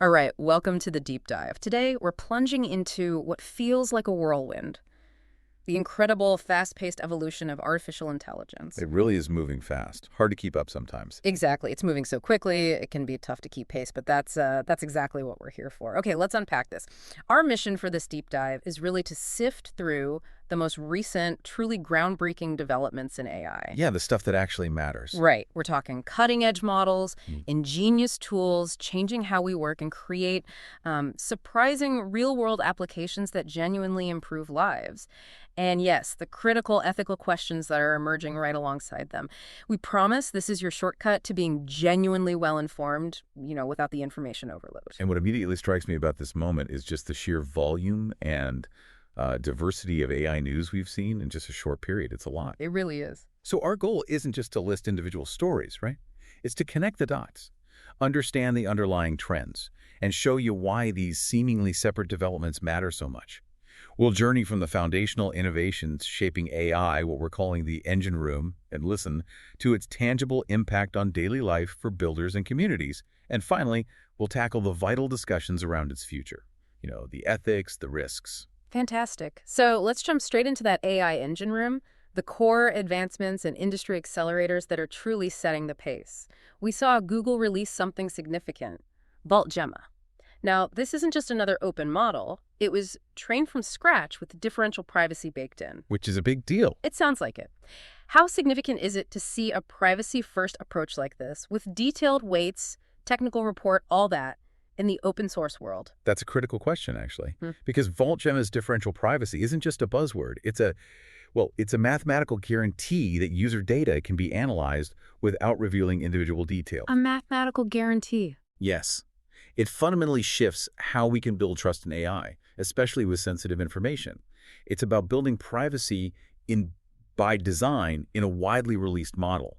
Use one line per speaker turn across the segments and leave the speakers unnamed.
All right, welcome to the deep dive. Today, we're plunging into what feels like a whirlwind, the incredible, fast-paced evolution of artificial intelligence.
It really is moving fast. Hard to keep up sometimes.
Exactly. It's moving so quickly, it can be tough to keep pace, but that's exactly what we're here for. Okay, let's unpack this. Our mission for this deep dive is really to sift through the most recent, truly groundbreaking developments in AI.
Yeah, the stuff that actually matters.
Right. We're talking cutting-edge models,
Mm.
ingenious tools, changing how we work and create surprising real-world applications that genuinely improve lives. And yes, the critical ethical questions that are emerging right alongside them. We promise this is your shortcut to being genuinely well-informed, without the information overload.
And what immediately strikes me about this moment is just the sheer volume and diversity of AI news we've seen in just a short period. It's a lot.
It really is.
So our goal isn't just to list individual stories, right? It's to connect the dots, understand the underlying trends, and show you why these seemingly separate developments matter so much. We'll journey from the foundational innovations shaping AI, what we're calling the engine room, and listen, to its tangible impact on daily life for builders and communities. And finally, we'll tackle the vital discussions around its future. The ethics, the risks.
Fantastic. So let's jump straight into that AI engine room, the core advancements and industry accelerators that are truly setting the pace. We saw Google release something significant, VaultGemma. Now, this isn't just another open model. It was trained from scratch with differential privacy baked in.
Which is a big deal.
It sounds like it. How significant is it to see a privacy-first approach like this, with detailed weights, technical report, all that, in the open source world?
That's a critical question, actually, because VaultGemma's differential privacy isn't just a buzzword. It's a mathematical guarantee that user data can be analyzed without revealing individual details.
A mathematical guarantee.
Yes. It fundamentally shifts how we can build trust in AI, especially with sensitive information. It's about building privacy by design in a widely released model.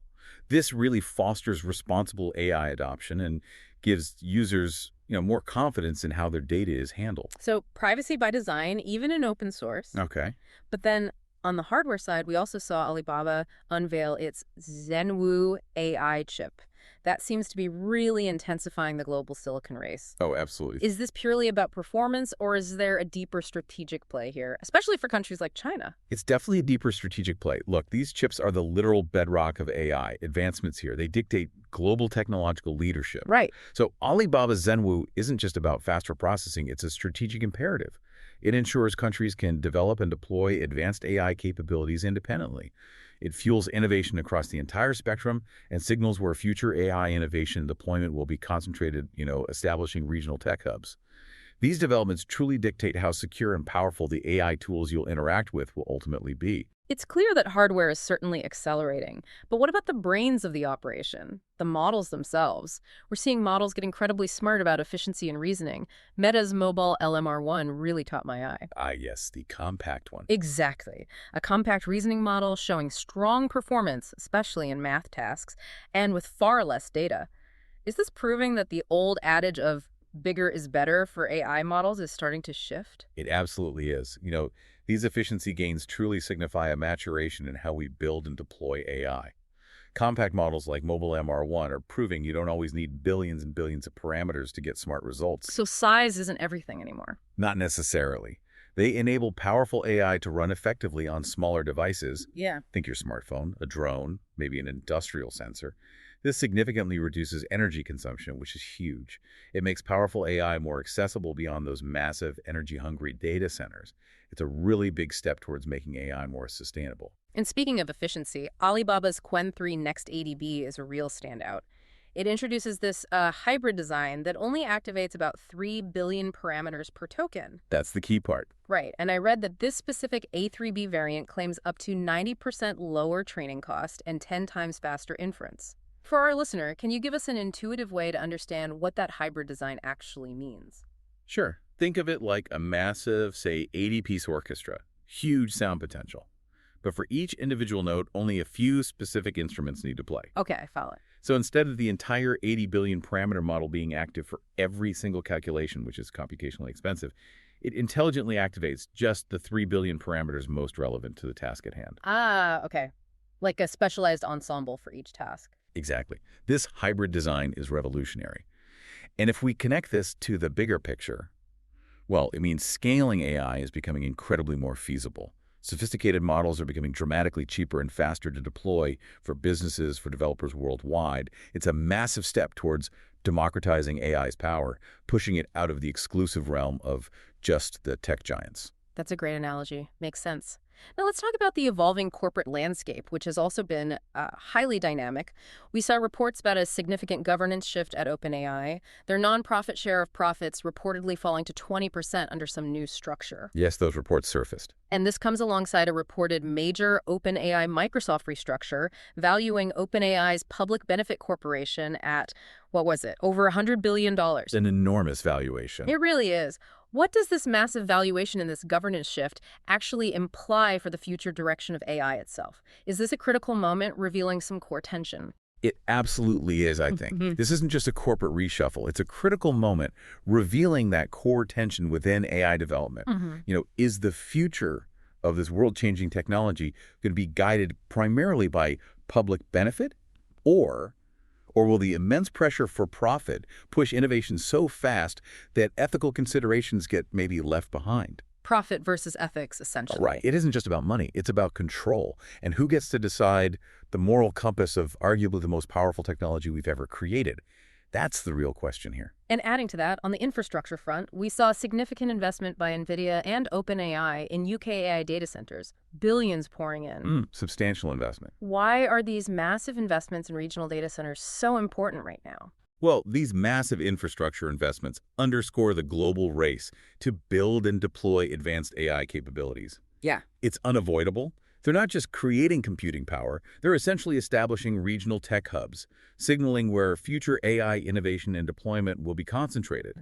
This really fosters responsible AI adoption and gives users more confidence in how their data is handled.
So privacy by design, even in open source.
Okay.
But then on the hardware side, we also saw Alibaba unveil its Zhenwu AI chip. That seems to be really intensifying the global silicon race.
Oh, absolutely.
Is this purely about performance, or is there a deeper strategic play here, especially for countries like China?
It's definitely a deeper strategic play. Look, these chips are the literal bedrock of AI. Advancements here, they dictate global technological leadership.
Right.
So Alibaba's Zhenwu isn't just about faster processing, it's a strategic imperative. It ensures countries can develop and deploy advanced AI capabilities independently. It fuels innovation across the entire spectrum and signals where future AI innovation and deployment will be concentrated, establishing regional tech hubs. These developments truly dictate how secure and powerful the AI tools you'll interact with will ultimately be.
It's clear that hardware is certainly accelerating, but what about the brains of the operation, the models themselves? We're seeing models get incredibly smart about efficiency and reasoning. Meta's mobile LMR1 really caught my eye.
Ah, yes, the compact one.
Exactly. A compact reasoning model showing strong performance, especially in math tasks, and with far less data. Is this proving that the old adage of bigger is better for AI models is starting to shift?
It absolutely is. These efficiency gains truly signify a maturation in how we build and deploy AI. Compact models like Mobile MR1 are proving you don't always need billions and billions of parameters to get smart results.
So size isn't everything anymore.
Not necessarily. They enable powerful AI to run effectively on smaller devices.
Yeah.
Think your smartphone, a drone, maybe an industrial sensor. This significantly reduces energy consumption, which is huge. It makes powerful AI more accessible beyond those massive, energy-hungry data centers. It's a really big step towards making AI more sustainable.
And speaking of efficiency, Alibaba's Qwen3 Next ADB is a real standout. It introduces this hybrid design that only activates about 3 billion parameters per token.
That's the key part.
Right, and I read that this specific A3B variant claims up to 90% lower training cost and 10 times faster inference. For our listener, can you give us an intuitive way to understand what that hybrid design actually means?
Sure. Think of it like a massive, say, 80-piece orchestra. Huge sound potential. But for each individual note, only a few specific instruments need to play.
Okay, I follow it.
So instead of the entire 80 billion parameter model being active for every single calculation, which is computationally expensive, it intelligently activates just the 3 billion parameters most relevant to the task at hand.
Ah, okay. Like a specialized ensemble for each task.
Exactly. This hybrid design is revolutionary. And if we connect this to the bigger picture, well, it means scaling AI is becoming incredibly more feasible. Sophisticated models are becoming dramatically cheaper and faster to deploy for businesses, for developers worldwide. It's a massive step towards democratizing AI's power, pushing it out of the exclusive realm of just the tech giants.
That's a great analogy. Makes sense. Now let's talk about the evolving corporate landscape, which has also been highly dynamic. We saw reports about a significant governance shift at OpenAI, their nonprofit share of profits reportedly falling to 20% under some new structure.
Yes, those reports surfaced.
And this comes alongside a reported major OpenAI Microsoft restructure, valuing OpenAI's public benefit corporation at, what was it, over $100 billion.
An enormous valuation.
It really is. What does this massive valuation and this governance shift actually imply for the future direction of AI itself? Is this a critical moment revealing some core tension?
It absolutely is, I think. This isn't just a corporate reshuffle. It's a critical moment revealing that core tension within AI development. Is the future of this world-changing technology going to be guided primarily by public benefit, or will the immense pressure for profit push innovation so fast that ethical considerations get maybe left behind?
Profit versus ethics, essentially.
Right. It isn't just about money. It's about control. And who gets to decide the moral compass of arguably the most powerful technology we've ever created? That's the real question here.
And adding to that, on the infrastructure front, we saw significant investment by NVIDIA and OpenAI in UK AI data centers, billions pouring in.
Substantial investment.
Why are these massive investments in regional data centers so important right now?
Well, these massive infrastructure investments underscore the global race to build and deploy advanced AI capabilities.
Yeah.
It's unavoidable. They're not just creating computing power, they're essentially establishing regional tech hubs, signaling where future AI innovation and deployment will be concentrated.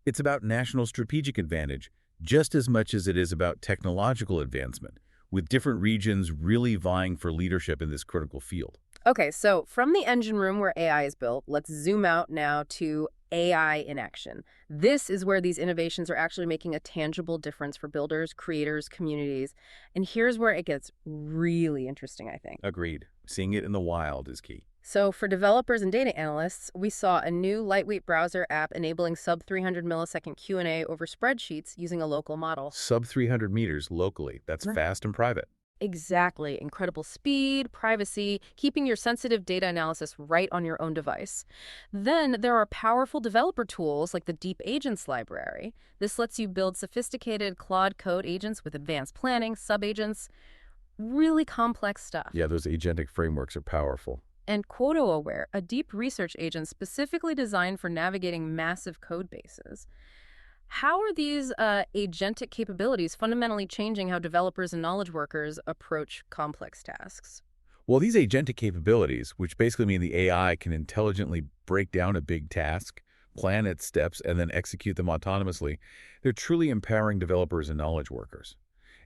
It's about national strategic advantage just as much as it is about technological advancement, with different regions really vying for leadership in this critical field.
Okay, so from the engine room where AI is built, let's zoom out now to AI in action. This is where these innovations are actually making a tangible difference for builders, creators, communities. And here's where it gets really interesting, I think.
Agreed. Seeing it in the wild is key.
So for developers and data analysts, we saw a new lightweight browser app enabling sub-300 millisecond Q&A over spreadsheets using a local model.
Sub 300 meters locally. That's fast and private.
Exactly. Incredible speed, privacy, keeping your sensitive data analysis right on your own device. Then there are powerful developer tools like the DeepAgents library. This lets you build sophisticated Claude Code agents with advanced planning, sub-agents, really complex stuff.
Yeah, those agentic frameworks are powerful.
And Quoto-Aware, a deep research agent specifically designed for navigating massive code bases. How are these agentic capabilities fundamentally changing how developers and knowledge workers approach complex tasks?
Well, these agentic capabilities, which basically mean the AI can intelligently break down a big task, plan its steps, and then execute them autonomously, they're truly empowering developers and knowledge workers.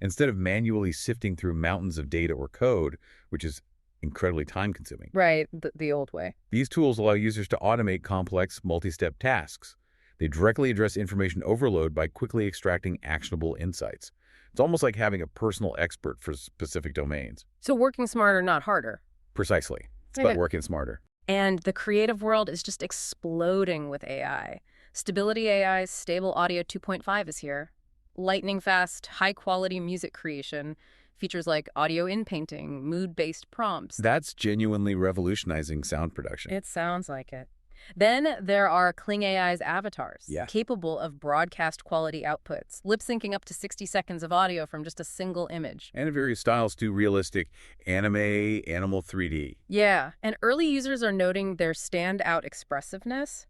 Instead of manually sifting through mountains of data or code, which is incredibly time-consuming.
Right, the old way.
These tools allow users to automate complex, multi-step tasks. They directly address information overload by quickly extracting actionable insights. It's almost like having a personal expert for specific domains.
So working smarter, not harder.
Precisely. It's about working smarter.
And the creative world is just exploding with AI. Stability AI's Stable Audio 2.5 is here. Lightning-fast, high-quality music creation. Features like audio in-painting, mood-based prompts.
That's genuinely revolutionizing sound production.
It sounds like it. Then there are Kling AI's avatars, capable of broadcast-quality outputs, lip-syncing up to 60 seconds of audio from just a single image.
And in various styles too, realistic anime, animal 3D.
Yeah, and early users are noting their standout expressiveness.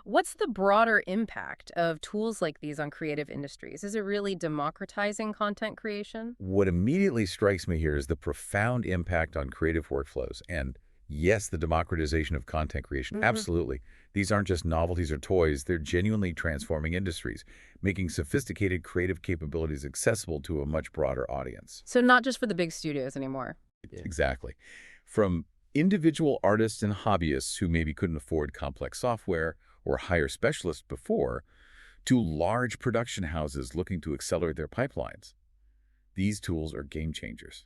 What's the broader impact of tools like these on creative industries? Is it really democratizing content creation?
What immediately strikes me here is the profound impact on creative workflows and, yes, the democratization of content creation. Absolutely. These aren't just novelties or toys. They're genuinely transforming industries, making sophisticated creative capabilities accessible to a much broader audience.
So not just for the big studios anymore.
Exactly. From individual artists and hobbyists who maybe couldn't afford complex software or hire specialists before, to large production houses looking to accelerate their pipelines. These tools are game changers.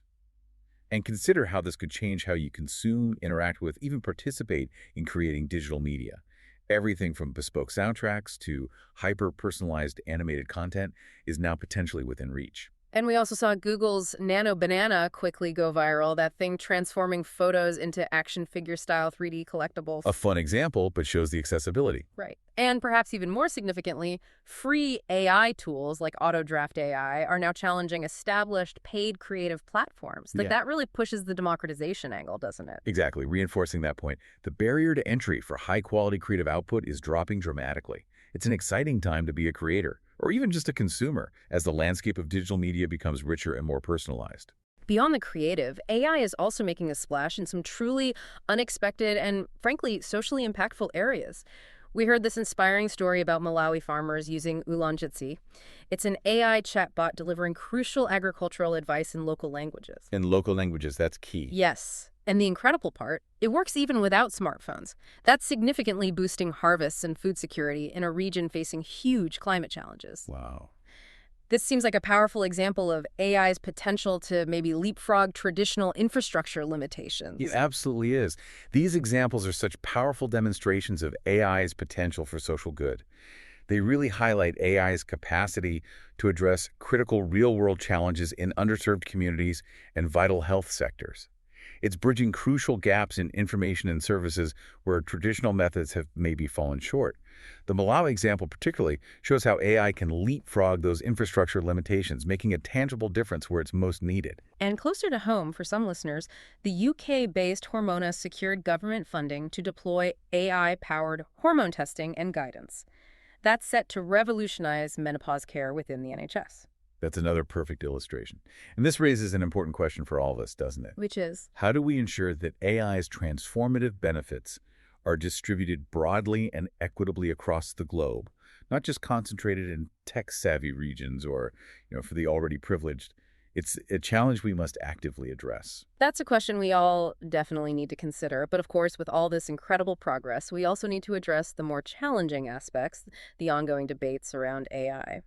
And consider how this could change how you consume, interact with, even participate in creating digital media. Everything from bespoke soundtracks to hyper-personalized animated content is now potentially within reach.
And we also saw Google's Nano Banana quickly go viral, that thing transforming photos into action figure-style 3D
A
collectibles.
fun example, but shows the accessibility.
Right. And perhaps even more significantly, free AI tools like AutoDraft AI are now challenging established paid creative platforms. Like
Yeah,
that really pushes the democratization angle, doesn't it?
exactly. Reinforcing that point, the barrier to entry for high-quality creative output is dropping dramatically. It's an exciting time to be a creator, or even just a consumer, as the landscape of digital media becomes richer and more personalized.
Beyond the creative, AI is also making a splash in some truly unexpected and, frankly, socially impactful areas. We heard this inspiring story about Malawi farmers using Ulanjitsi. It's an AI chatbot delivering crucial agricultural advice in local languages.
In local languages, that's key.
Yes, and the incredible part, it works even without smartphones. That's significantly boosting harvests and food security in a region facing huge climate challenges.
Wow.
This seems like a powerful example of AI's potential to maybe leapfrog traditional infrastructure
It
limitations.
absolutely is. These examples are such powerful demonstrations of AI's potential for social good. They really highlight AI's capacity to address critical real-world challenges in underserved communities and vital health sectors. It's bridging crucial gaps in information and services where traditional methods have maybe fallen short. The Malawi example particularly shows how AI can leapfrog those infrastructure limitations, making a tangible difference where it's most needed.
And closer to home for some listeners, the UK-based Hormona secured government funding to deploy AI-powered hormone testing and guidance. That's set to revolutionize menopause care within the NHS.
That's another perfect illustration. And this raises an important question for all of us, doesn't it?
Which is,
How do we ensure that AI's transformative benefits are distributed broadly and equitably across the globe, not just concentrated in tech-savvy regions or, for the already privileged? It's a challenge we must actively address.
that's a question we all definitely need to consider. But of course, with all this incredible progress, we also need to address the more challenging aspects, the ongoing debates around AI.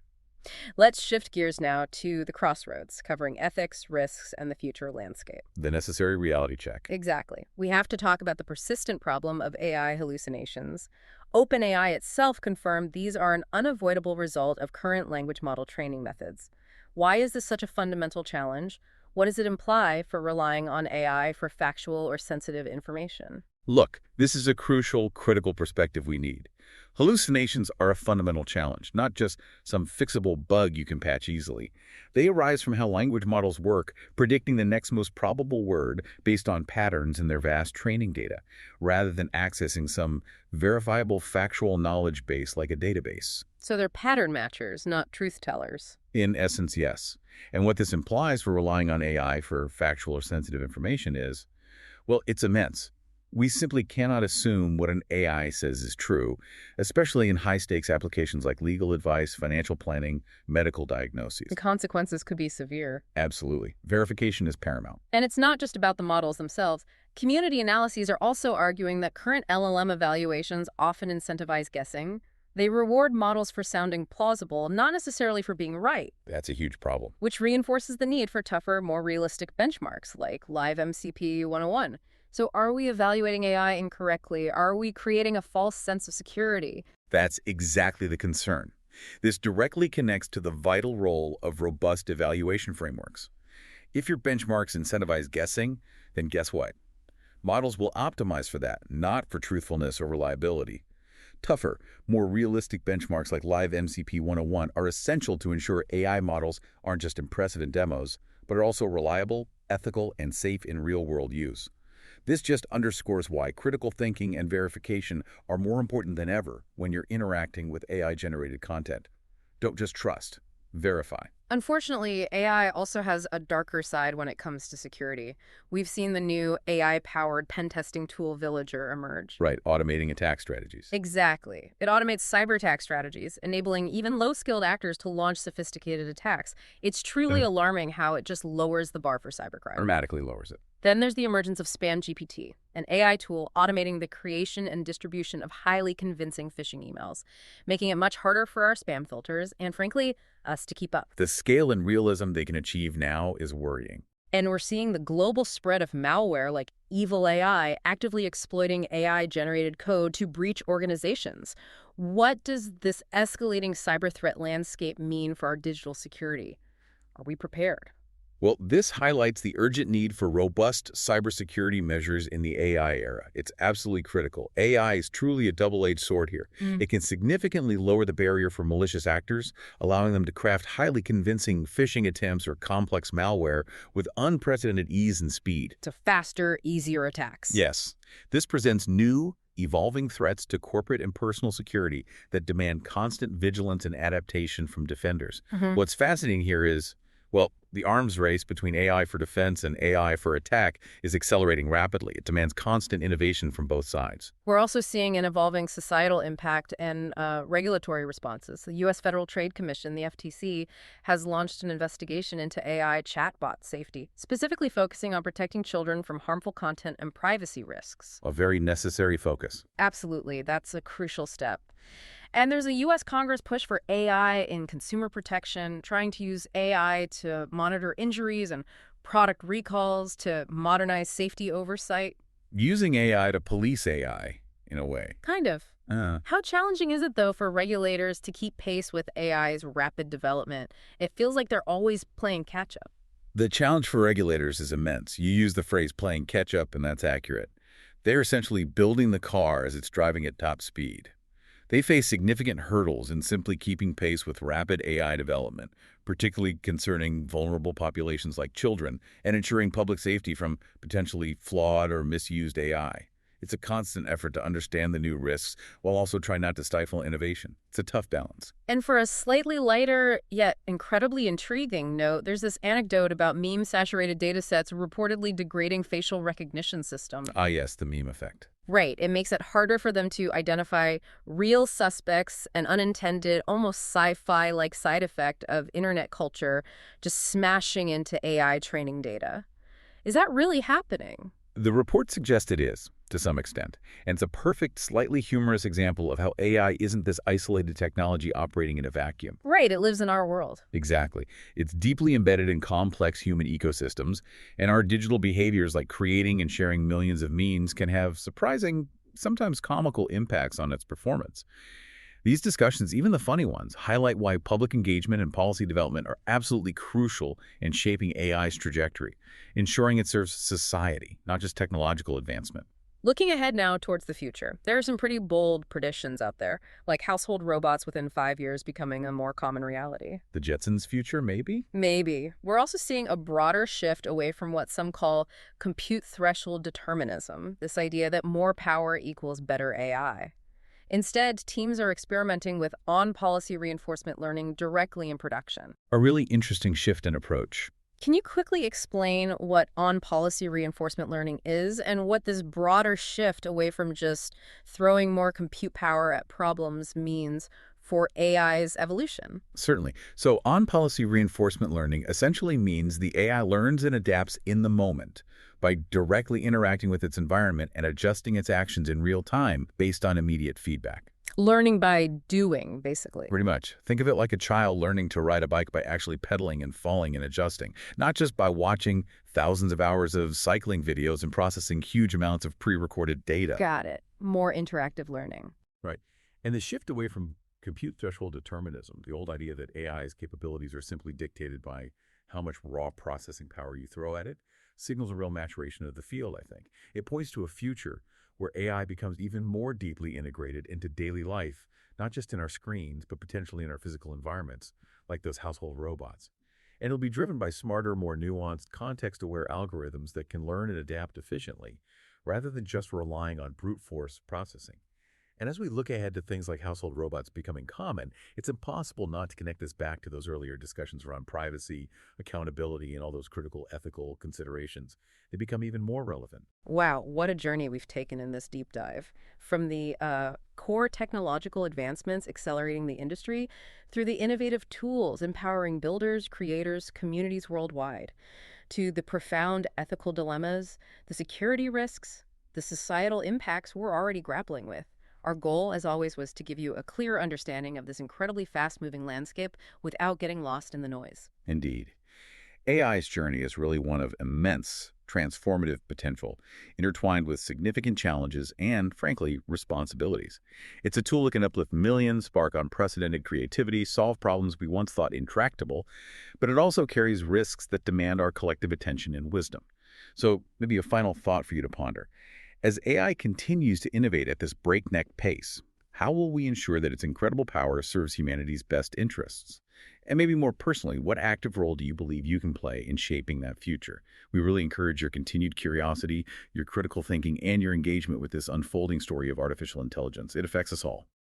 Let's shift gears now to the crossroads, covering ethics, risks, and the future landscape.
The necessary reality check.
Exactly. We have to talk about the persistent problem of AI hallucinations. OpenAI itself confirmed these are an unavoidable result of current language model training methods. Why is this such a fundamental challenge? What does it imply for relying on AI for factual or sensitive information?
Look, this is a crucial, critical perspective we need. Hallucinations are a fundamental challenge, not just some fixable bug you can patch easily. They arise from how language models work, predicting the next most probable word based on patterns in their vast training data, rather than accessing some verifiable factual knowledge base like a database.
So they're pattern matchers, not truth tellers.
In essence, yes. And what this implies for relying on AI for factual or sensitive information is, well, it's immense. We simply cannot assume what an AI says is true, especially in high-stakes applications like legal advice, financial planning, medical diagnoses.
The consequences could be severe.
Absolutely. Verification is paramount.
And it's not just about the models themselves. Community analyses are also arguing that current LLM evaluations often incentivize guessing. They reward models for sounding plausible, not necessarily for being right,
That's a huge problem.
which reinforces the need for tougher, more realistic benchmarks like Live MCP 101. So are we evaluating AI incorrectly? Are we creating a false sense of security?
That's exactly the concern. This directly connects to the vital role of robust evaluation frameworks. If your benchmarks incentivize guessing, then guess what? Models will optimize for that, not for truthfulness or reliability. Tougher, more realistic benchmarks like Live MCP 101 are essential to ensure AI models aren't just impressive in demos, but are also reliable, ethical, and safe in real-world use. This just underscores why critical thinking and verification are more important than ever when you're interacting with AI-generated content. Don't just trust, verify.
Unfortunately, AI also has a darker side when it comes to security. We've seen the new AI-powered pen testing tool Villager emerge.
Right, automating attack strategies.
Exactly. It automates cyber attack strategies, enabling even low-skilled actors to launch sophisticated attacks. It's truly alarming how it just lowers the bar for cybercrime.
Dramatically lowers it.
Then there's the emergence of Spam GPT, an AI tool automating the creation and distribution of highly convincing phishing emails, making it much harder for our spam filters and, frankly, us to keep up.
The scale and realism they can achieve now is worrying.
And we're seeing the global spread of malware like evil AI actively exploiting AI-generated code to breach organizations. What does this escalating cyber threat landscape mean for our digital security? Are we prepared?
Well, this highlights the urgent need for robust cybersecurity measures in the AI era. It's absolutely critical. AI is truly a double-edged sword here.
Mm.
It can significantly lower the barrier for malicious actors, allowing them to craft highly convincing phishing attempts or complex malware with unprecedented ease and speed.
To faster, easier attacks.
Yes, this presents new, evolving threats to corporate and personal security that demand constant vigilance and adaptation from defenders.
Mhm.
What's fascinating here is, well, the arms race between AI for defense and AI for attack is accelerating rapidly. It demands constant innovation from both sides.
We're also seeing an evolving societal impact and regulatory responses. The U.S. Federal Trade Commission, the FTC, has launched an investigation into AI chatbot safety, specifically focusing on protecting children from harmful content and privacy risks.
A very necessary focus.
Absolutely, that's a crucial step. And there's a U.S. Congress push for AI in consumer protection, trying to use AI to monitor injuries and product recalls to modernize safety oversight.
Using AI to police AI, in a way.
Kind of. How challenging is it, though, for regulators to keep pace with AI's rapid development? It feels like they're always playing catch-up.
The challenge for regulators is immense. You use the phrase playing catch-up, and that's accurate. They're essentially building the car as it's driving at top speed. They face significant hurdles in simply keeping pace with rapid AI development, particularly concerning vulnerable populations like children and ensuring public safety from potentially flawed or misused AI. It's a constant effort to understand the new risks while also trying not to stifle innovation. It's a tough balance.
And for a slightly lighter, yet incredibly intriguing note, there's this anecdote about meme-saturated datasets reportedly degrading facial recognition systems.
Ah, yes, the meme effect.
Right. It makes it harder for them to identify real suspects, an unintended, almost sci-fi-like side effect of internet culture just smashing into AI training data. Is that really happening?
The report suggests it is, to some extent, and it's a perfect, slightly humorous example of how AI isn't this isolated technology operating in a vacuum.
Right. It lives in our world.
Exactly. It's deeply embedded in complex human ecosystems, and our digital behaviors like creating and sharing millions of memes can have surprising, sometimes comical impacts on its performance. These discussions, even the funny ones, highlight why public engagement and policy development are absolutely crucial in shaping AI's trajectory, ensuring it serves society, not just technological advancement.
Looking ahead now towards the future, there are some pretty bold predictions out there, like household robots within 5 years becoming a more common reality.
The Jetsons' future, maybe?
Maybe. We're also seeing a broader shift away from what some call compute threshold determinism, this idea that more power equals better AI. Instead, teams are experimenting with on-policy reinforcement learning directly in production.
A really interesting shift in approach.
Can you quickly explain what on-policy reinforcement learning is and what this broader shift away from just throwing more compute power at problems means for AI's evolution?
Certainly. So on-policy reinforcement learning essentially means the AI learns and adapts in the moment by directly interacting with its environment and adjusting its actions in real time based on immediate feedback.
Learning by doing, basically.
Pretty much. Think of it like a child learning to ride a bike by actually pedaling and falling and adjusting, not just by watching thousands of hours of cycling videos and processing huge amounts of pre-recorded data.
Got it. More interactive learning.
Right. And the shift away from compute threshold determinism, the old idea that AI's capabilities are simply dictated by how much raw processing power you throw at it, signals a real maturation of the field, I think. It points to a future where AI becomes even more deeply integrated into daily life, not just in our screens, but potentially in our physical environments, like those household robots. And it'll be driven by smarter, more nuanced, context-aware algorithms that can learn and adapt efficiently, rather than just relying on brute force processing. And as we look ahead to things like household robots becoming common, it's impossible not to connect this back to those earlier discussions around privacy, accountability, and all those critical ethical considerations. They become even more relevant.
Wow, what a journey we've taken in this deep dive. From the core technological advancements accelerating the industry through the innovative tools empowering builders, creators, communities worldwide, to the profound ethical dilemmas, the security risks, the societal impacts we're already grappling with. Our goal, as always, was to give you a clear understanding of this incredibly fast-moving landscape without getting lost in the noise.
Indeed. AI's journey is really one of immense, transformative potential, intertwined with significant challenges and, frankly, responsibilities. It's a tool that can uplift millions, spark unprecedented creativity, solve problems we once thought intractable, but it also carries risks that demand our collective attention and wisdom. So, maybe a final thought for you to ponder. As AI continues to innovate at this breakneck pace, how will we ensure that its incredible power serves humanity's best interests? And maybe more personally, what active role do you believe you can play in shaping that future? We really encourage your continued curiosity, your critical thinking, and your engagement with this unfolding story of artificial intelligence. It affects us all.